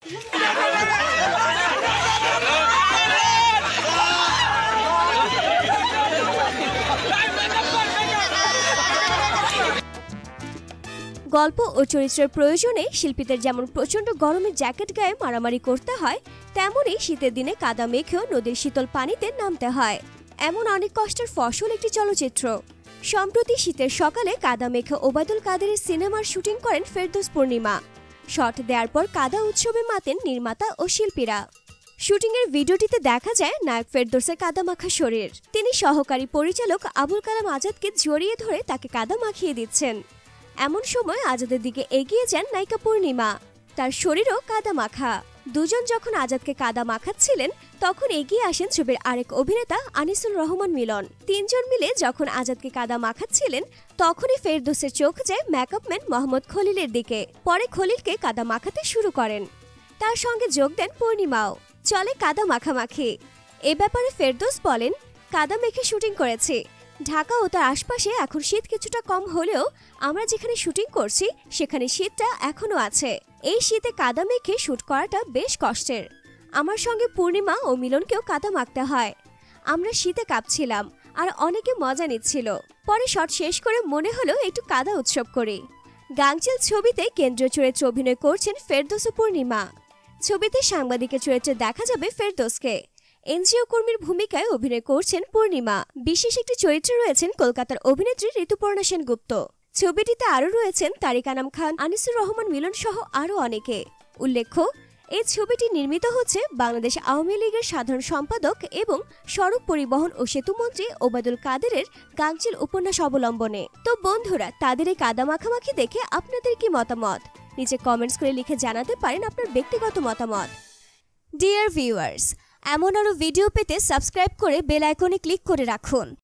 গল্প ও চরিত্রের প্রয়োজনে শিল্পীদের যেমন প্রচণ্ড গরমে জ্যাকেট গায়ে মারামারি করতে হয়, তেমনই শীতের দিনে কাদা মেখেও নদীর শীতল পানিতে নামতে হয়। এমন অনেক কষ্টের ফসল একটি চলচ্চিত্র। সম্প্রতি শীতের সকালে কাদা মেখে ওবায়দুল কাদেরের সিনেমার শুটিং করেন ফেরদৌস পূর্ণিমা। শট দেওয়ার পর কাদা উৎসবে মাতেন নির্মাতা ও শিল্পীরা। শুটিংয়ের ভিডিওটিতে দেখা যায় নায়ক ফেরদৌসের কাদা মাখা শরীর। তিনি সহকারী পরিচালক আবুল কালাম আজাদকে জড়িয়ে ধরে তাকে কাদা মাখিয়ে দিচ্ছেন। এমন সময় আজাদের দিকে এগিয়ে যান নায়িকা পূর্ণিমা। তার শরীরও কাদা মাখা। দুজন যখন আজাদকে কাদা মাখাচ্ছিলেন, তখন এগিয়ে আসেন ছবির আরেক অভিনেতা আনিসুর রহমান মিলন। তিনজন মিলে যখন আজাদকে কাদা মাখাচ্ছিলেন, তখনই ফেরদৌসের চোখ যায় মেকআপম্যান মোহাম্মদ খলিলের দিকে। পরে খলিলকে কাদা মাখাতে শুরু করেন। তার সঙ্গে যোগ দেন পূর্ণিমাও। চলে কাদা মাখামাখি। এ ব্যাপারে ফেরদৌস বলেন, কাদা মেখে শুটিং করেছি। ঢাকা ও তার আশপাশে এখন শীত কিছুটা কম হলেও আমরা যেখানে শুটিং করছি সেখানে শীতটা এখনো আছে। এই শীতে কাদা মেখে শুট করাটা বেশ কষ্টের। আমার সঙ্গে পূর্ণিমা ও মিলনকেও কাদা মাখতে হয়। আমরা শীতে কাঁপছিলাম আর অনেকে মজা নিচ্ছিল। পরে শট শেষ করে মনে হলো একটু কাদা উৎসব করি। গাংচিল ছবিতে কেন্দ্রীয় চরিত্রে অভিনয় করছেন ফেরদৌস ও পূর্ণিমা। ছবিতে সাংবাদিকের চরিত্রে দেখা যাবে ফেরদৌসকে। এনজিও কর্মীর ভূমিকায় অভিনয় করছেন পূর্ণিমা। বিশেষ একটি চরিত্রে রয়েছেন কলকাতার অভিনেত্রী ঋতুপর্ণা সেনগুপ্ত। ছবিটিতে আরও রয়েছেন তারিক আনাম খান, আনিসুর রহমান মিলন সহ আরও অনেকে। উল্লেখ্য, এই ছবিটি নির্মিত হচ্ছে বাংলাদেশ আওয়ামী লীগের সাধারণ সম্পাদক এবং সড়ক পরিবহন ও সেতুমন্ত্রী ওবায়দুল কাদেরের গাংচিল উপন্যাস অবলম্বনে। তো বন্ধুরা, তাদের এই কাদা মাখামাখি দেখে আপনাদের কি মতামত? নিচে কমেন্টস করে লিখে জানাতে পারেন আপনার ব্যক্তিগত মতামত। ডিয়ার ভিউয়ার্স, এমন আরও ভিডিও পেতে সাবস্ক্রাইব করে বেল আইকনে ক্লিক করে রাখুন।